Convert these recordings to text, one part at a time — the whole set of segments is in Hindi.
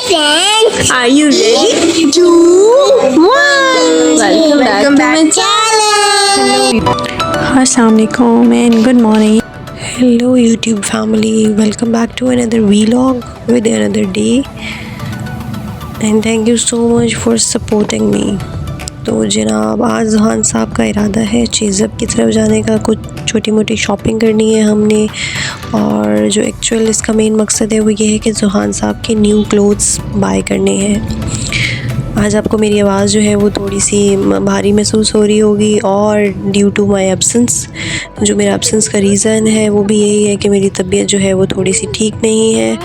friends. Are you ready? 2, 1. Welcome back to my channel. Assalamualaikum and good morning. Hello YouTube family, welcome back to another vlog with another day and thank you so much for supporting me. तो जनाब आज ज़ुहान साहब का इरादा है चेज़अप की तरफ जाने का, कुछ छोटी मोटी शॉपिंग करनी है हमने। और जो एक्चुअल इसका मेन मकसद है वो ये है कि ज़ुहान साहब के न्यू क्लोथ्स बाय करने हैं। आज आपको मेरी आवाज़ जो है वो थोड़ी सी भारी महसूस हो रही होगी और ड्यू टू माय एब्सेंस, जो मेरा एब्सेंस का रीज़न है वो भी यही है कि मेरी तबीयत जो है वो थोड़ी सी ठीक नहीं है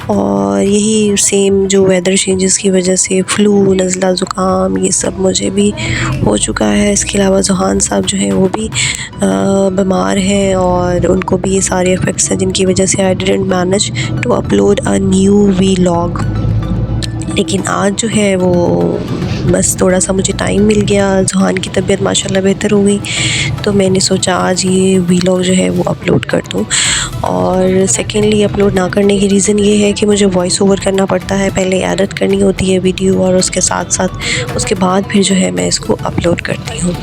और यही सेम जो वेदर चेंजेस की वजह से फ़्लू, नज़ला, ज़ुकाम ये सब मुझे भी हो चुका है। इसके अलावा ज़ुहान साहब जो हैं वो भी बीमार हैं और उनको भी ये सारे इफ़ेक्ट्स हैं जिनकी वजह से I didn't manage to upload a new vlog. लेकिन आज जो है वो बस थोड़ा सा मुझे टाइम मिल गया, ज़ुहान की तबीयत माशाल्लाह बेहतर हो गई तो मैंने सोचा आज ये वीलॉग जो है वो अपलोड कर दूँ। और सेकेंडली अपलोड ना करने की रीज़न ये है कि मुझे वॉइस ओवर करना पड़ता है, पहले एडिट करनी होती है वीडियो और उसके साथ साथ उसके बाद फिर जो है मैं इसको अपलोड करती हूँ।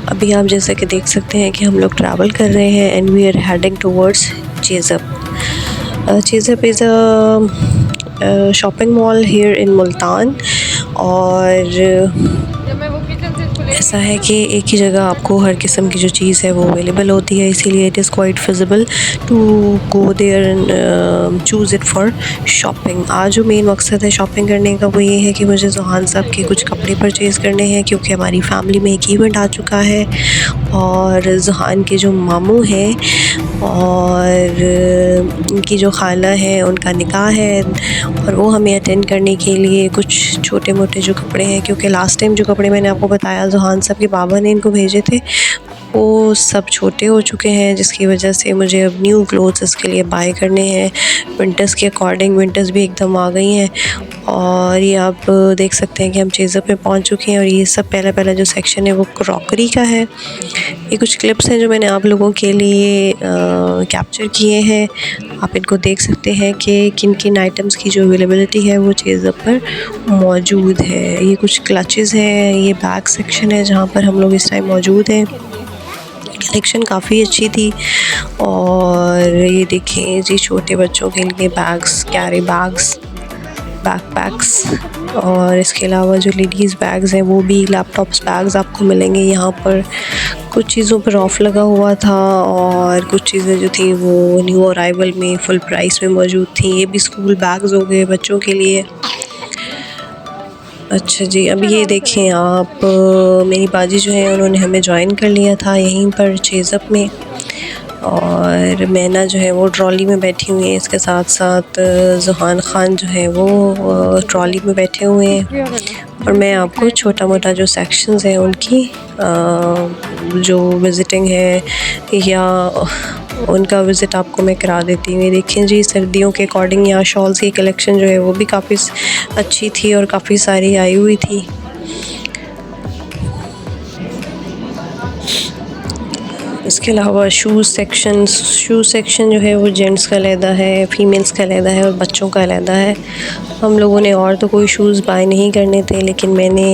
अभी आप जैसा कि देख सकते हैं कि हम लोग ट्रैवल कर रहे हैं and we are heading towards Chase Up. Chase Up is a shopping mall here in Multan और ऐसा है कि एक ही जगह आपको हर किस्म की जो चीज़ है वो अवेलेबल होती है, इसीलिए it is quite feasible to go there and choose it for shopping. आज जो मेन मकसद है शॉपिंग करने का वो ये है कि मुझे ज़ुहान साहब के कुछ कपड़े परचेज़ करने हैं क्योंकि हमारी फैमिली में एक इवेंट आ चुका है और ज़ुहान के जो मामू हैं और उनकी जो खाला है उनका निकाह है और वो हमें अटेंड करने के लिए कुछ छोटे मोटे जो कपड़े हैं, क्योंकि लास्ट टाइम जो कपड़े मैंने आपको बताया ज़ुहान साहब के बाबा ने इनको भेजे थे वो सब छोटे हो चुके हैं, जिसकी वजह से मुझे अब न्यू क्लोथ्स इसके लिए बाय करने हैं विंटर्स के अकॉर्डिंग। विंटर्स भी एकदम आ गई हैं और ये आप देख सकते हैं कि हम चेज़अप में पहुंच चुके हैं और ये सब पहला जो सेक्शन है वो क्रॉकरी का है। ये कुछ क्लिप्स हैं जो मैंने आप लोगों के लिए कैप्चर किए हैं, आप इनको देख सकते हैं कि किन किन आइटम्स की जो अवेलेबिलिटी है वो चेज़अप पर मौजूद है। ये कुछ क्लचेस हैं, ये बैग सेक्शन है जहाँ पर हम लोग इस टाइम मौजूद हैं। कलेक्शन काफ़ी अच्छी थी और ये देखें जी छोटे बच्चों के लिए बैग्स, कैरी बैग्स, बैकपैक्स और इसके अलावा जो लेडीज़ बैग्स हैं वो भी लैपटॉप्स बैग्स आपको मिलेंगे यहाँ पर। कुछ चीज़ों पर ऑफ़ लगा हुआ था और कुछ चीज़ें जो थी वो न्यू अराइवल में फुल प्राइस में मौजूद थी। ये भी स्कूल बैग्स हो गए बच्चों के लिए। अच्छा जी, अब ये देखें आप, मेरी बाजी जो है उन्होंने हमें ज्वाइन कर लिया था यहीं पर चेज़अप में और मैना जो है वो ट्रॉली में बैठी हुई है, इसके साथ साथ ज़ुहान ख़ान जो है वो ट्रॉली में बैठे हुए हैं और मैं आपको छोटा मोटा जो सेक्शंस हैं उनकी जो विज़िटिंग है या उनका विज़िट आपको मैं करा देती हूँ। ये देखें जी सर्दियों के अकॉर्डिंग यहाँ शॉल्स की कलेक्शन जो है वो भी काफ़ी अच्छी थी और काफ़ी सारी आई हुई थी। इसके अलावा शूज़ सेक्शन जो है वो जेंट्स का अलहदा है, फ़ीमेल्स का अलहदा है और बच्चों का अलहदा है। हम लोगों ने और तो कोई शूज़ बाय नहीं करने थे, लेकिन मैंने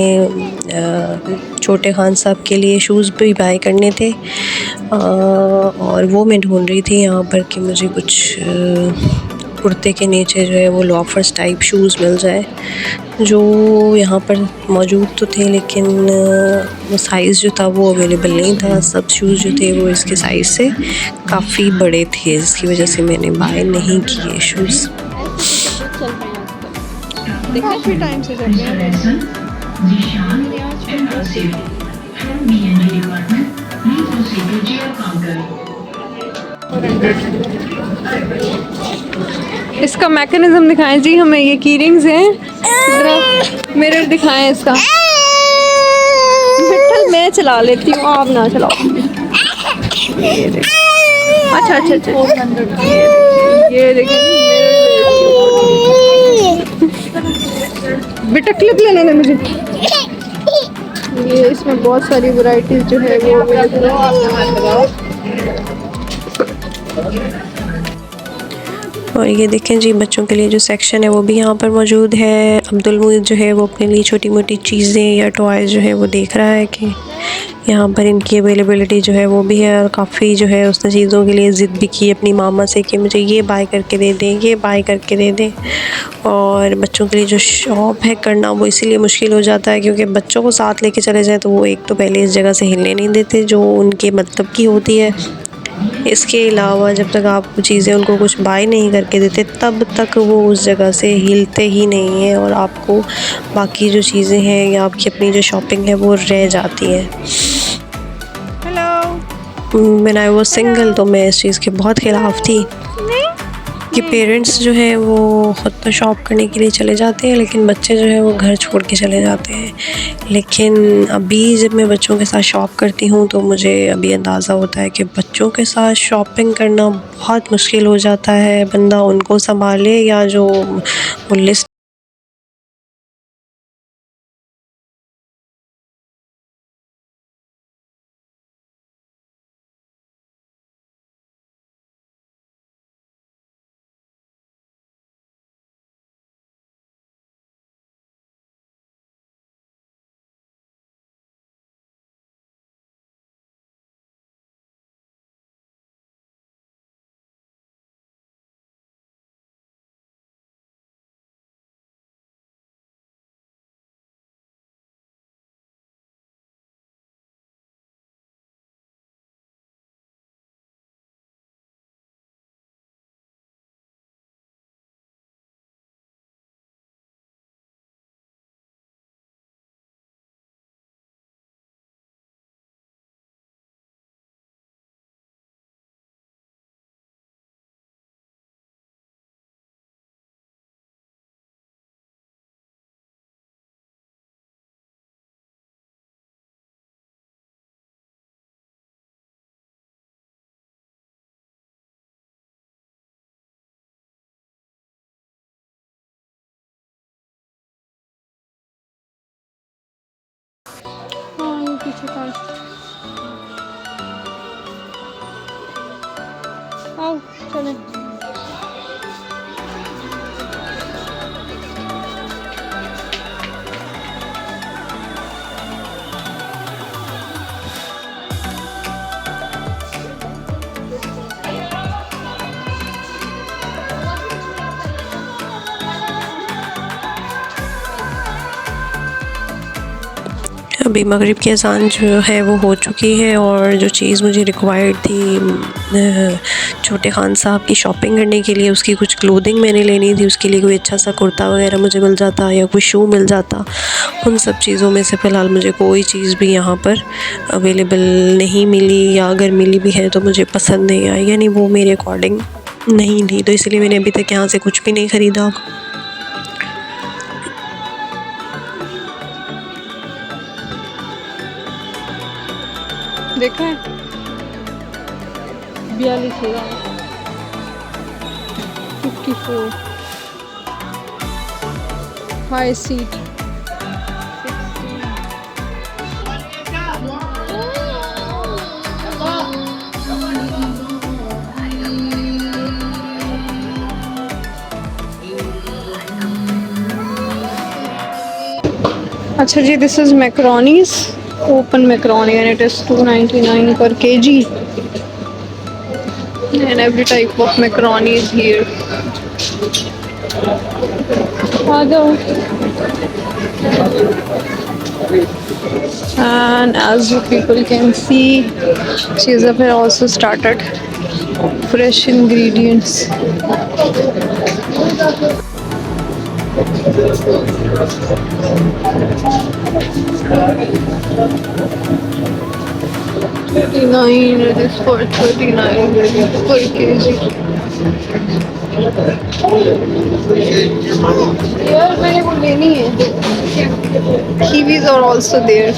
छोटे खान साहब के लिए शूज़ भी बाय करने थे और वो मैं ढूंढ रही थी यहाँ पर कि मुझे कुछ कुर्ते के नीचे जो है वो लॉफर्स टाइप शूज़ मिल जाए, जो यहाँ पर मौजूद तो थे लेकिन वो साइज़ जो था वो अवेलेबल नहीं था। सब शूज़ जो थे वो इसके साइज़ से काफ़ी बड़े थे, जिसकी वजह से मैंने बाय नहीं किए शूज़। इसका मैकेनिज्म दिखाएं जी हमें। ये की रिंग्स हैं, मिरर दिखाएं इसका। मिट्ठल मैं चला लेती हूँ, आप ना चलाओ। अच्छा ये देखिए बेटा क्लिप ले लेना मुझे। ये इसमें बहुत सारी वैरायटीज जो है वो और ये देखें जी, बच्चों के लिए जो सेक्शन है वो भी यहाँ पर मौजूद है। अब्दुल मुईद जो है वो अपने लिए छोटी मोटी चीज़ें या टॉयज़ जो है वो देख रहा है कि यहाँ पर इनकी अवेलेबिलिटी जो है वो भी है। और काफ़ी जो है उसने चीज़ों के लिए ज़िद भी की अपनी मामा से कि मुझे ये बाय करके दे दें, ये बाय करके दे दें। और बच्चों के लिए जो शॉप है करना वो इसीलिए मुश्किल हो जाता है क्योंकि बच्चों को साथ लेके चले जाएँ तो वो एक तो पहले इस जगह से हिलने नहीं देते जो उनके मतलब की होती है। इसके अलावा जब तक आप चीज़ें उनको कुछ बाय नहीं करके देते तब तक वो उस जगह से हिलते ही नहीं हैं और आपको बाकी जो चीज़ें हैं या आपकी अपनी जो शॉपिंग है वो रह जाती है। व्हेन आई वाज सिंगल तो मैं इस चीज़ के बहुत ख़िलाफ़ थी कि पेरेंट्स जो है वो ख़ुद तो शॉप करने के लिए चले जाते हैं लेकिन बच्चे जो है वो घर छोड़ के चले जाते हैं। लेकिन अभी जब मैं बच्चों के साथ शॉप करती हूँ तो मुझे अभी अंदाज़ा होता है कि बच्चों के साथ शॉपिंग करना बहुत मुश्किल हो जाता है। बंदा उनको संभाले या जो वो लिस्ट पीछे का आओ चले। अभी मगरिब की अज़ान जो है वो हो चुकी है और जो चीज़ मुझे रिक्वायर्ड थी छोटे खान साहब की शॉपिंग करने के लिए, उसकी कुछ क्लोथिंग मैंने लेनी थी, उसके लिए कोई अच्छा सा कुर्ता वगैरह मुझे मिल जाता या कोई शू मिल जाता। उन सब चीज़ों में से फ़िलहाल मुझे कोई चीज़ भी यहाँ पर अवेलेबल नहीं मिली या अगर मिली भी है तो मुझे पसंद नहीं आई, यानी वो मेरे अकॉर्डिंग नहीं थी। तो इसलिए मैंने अभी तक यहाँ से कुछ भी नहीं ख़रीदा। देखा है 42,000 54 हाई सीट अच्छा जी, this is macaronis open macaroni and it is $2.99 per kg and every type of macaroni is here. And as you people can see, Cheezab has also started fresh ingredients. $39 it is for $39 per kg. यार मैंने वो लेनी है. Kiwis are also there.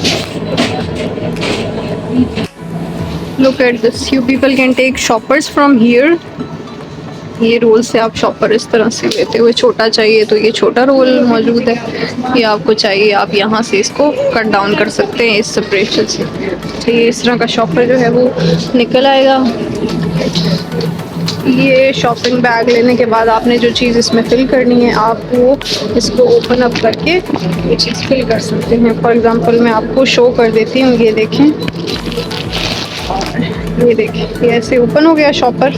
Look at this. You people can take shoppers from here. ये रोल से आप शॉपर इस तरह से लेते हुए, छोटा चाहिए तो ये छोटा रोल मौजूद है, ये आपको चाहिए आप यहाँ से इसको कट डाउन कर सकते हैं इस सेपरेशन से। तो ये इस तरह का शॉपर जो है वो निकल आएगा। ये शॉपिंग बैग लेने के बाद आपने जो चीज़ इसमें फिल करनी है, आप वो इसको ओपन अप करके ये चीज़ फिल कर सकते हैं। फॉर एग्जांपल मैं आपको शो कर देती हूँ, ये देखें, ये देखिए, ये ऐसे ओपन हो गया शॉपर,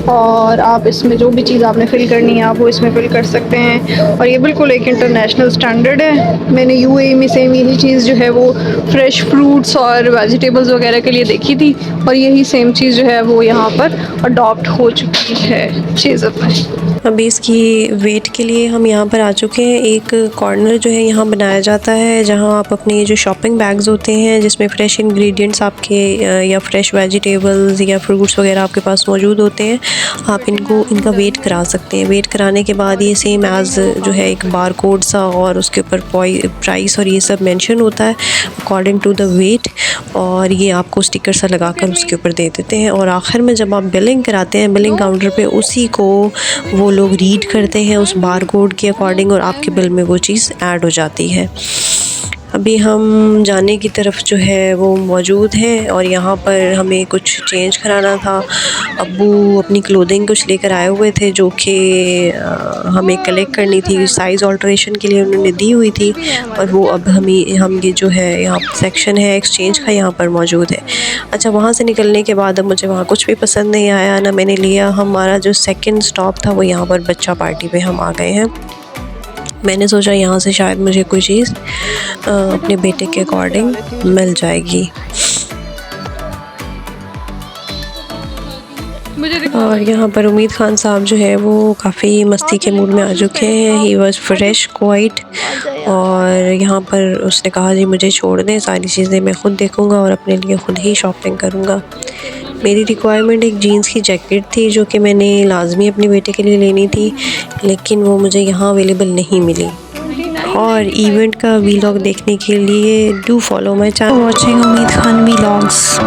और आप इसमें जो भी चीज़ आपने फिल करनी है आप वो इसमें फिल कर सकते हैं। और ये बिल्कुल एक इंटरनेशनल स्टैंडर्ड है। मैंने यूएई में सेम यही चीज़ जो है वो फ्रेश फ्रूट्स और वेजिटेबल्स वगैरह के लिए देखी थी, और यही सेम चीज़ जो है वो यहाँ पर अडॉप्ट हो चुकी है चीज़ में। अभी इसकी वेट के लिए हम यहाँ पर आ चुके हैं। एक कॉर्नर जो है यहाँ बनाया जाता है जहाँ आप अपने जो शॉपिंग बैग्स होते हैं जिसमें फ़्रेश इंग्रेडिएंट्स आपके या फ्रेश वेजिटेबल्स या फ्रूट्स वगैरह आपके पास मौजूद होते हैं, आप इनका वेट करा सकते हैं। वेट कराने के बाद ये सेम एज़ जो है एक बार कोड सा, और उसके ऊपर प्राइस और ये सब मेंशन होता है अकॉर्डिंग टू द वेट, और ये आपको स्टिकर सा लगा कर उसके ऊपर दे देते हैं। और आखिर में जब आप बिलिंग कराते हैं, बिलिंग काउंटर पे उसी को वो लोग रीड करते हैं उस बार कोड के अकॉर्डिंग, और आपके बिल में वो चीज़ ऐड हो जाती है। अभी हम जाने की तरफ जो है वो मौजूद हैं, और यहाँ पर हमें कुछ चेंज कराना था। अब्बू अपनी क्लोथिंग कुछ लेकर आए हुए थे जो कि हमें कलेक्ट करनी थी, साइज़ ऑल्ट्रेशन के लिए उन्होंने दी हुई थी, और वो अब हम ये जो है यहाँ सेक्शन है एक्सचेंज का यहाँ पर मौजूद है। अच्छा, वहाँ से निकलने के बाद अब मुझे वहाँ कुछ भी पसंद नहीं आया ना मैंने लिया। हमारा जो सेकंड स्टॉप था वो यहाँ पर बच्चा पार्टी पे हम आ गए हैं। मैंने सोचा यहाँ से शायद मुझे कोई चीज़ अपने बेटे के अकॉर्डिंग मिल जाएगी। और यहाँ पर उम्मीद खान साहब जो है वो काफ़ी मस्ती के मूड में आ चुके हैं। ही वॉज फ्रेश क्वाइट, और यहाँ पर उसने कहा जी मुझे छोड़ दें, सारी चीज़ें मैं ख़ुद देखूँगा और अपने लिए ख़ुद ही शॉपिंग करूँगा। मेरी रिक्वायरमेंट एक जीन्स की जैकेट थी जो कि मैंने लाजमी अपने बेटे के लिए लेनी थी, लेकिन वो मुझे यहाँ अवेलेबल नहीं मिली। और इवेंट का वीलॉग देखने के लिए do follow my channel watching उम्मीद खान वीलॉग्स।